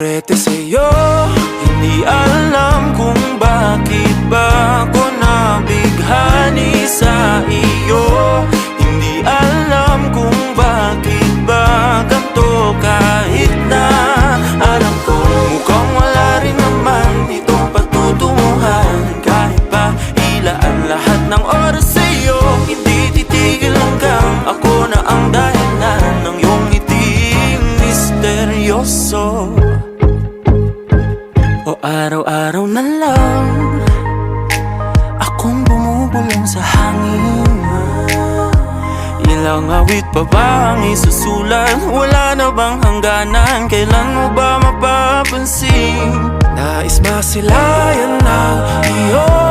Rete sa'yo, hindi alam kung bakit ba ako nabighani sa iyo. Hindi alam kung bakit ba ganito kahit na alam ko mukhang wala rin naman itong patutunguhan. Kahit pa ilaan lahat ng oras sa'yo, hindi titigil hanggang ako na ang dahilan ng iyong ngiting misteryoso. O araw-araw na lang akong bumubulong sa hangin. Ilang awit pa ba ang isusulat? Wala na bang hangganan? Kailan mo ba mapapansin? Nais masilayan ng iyong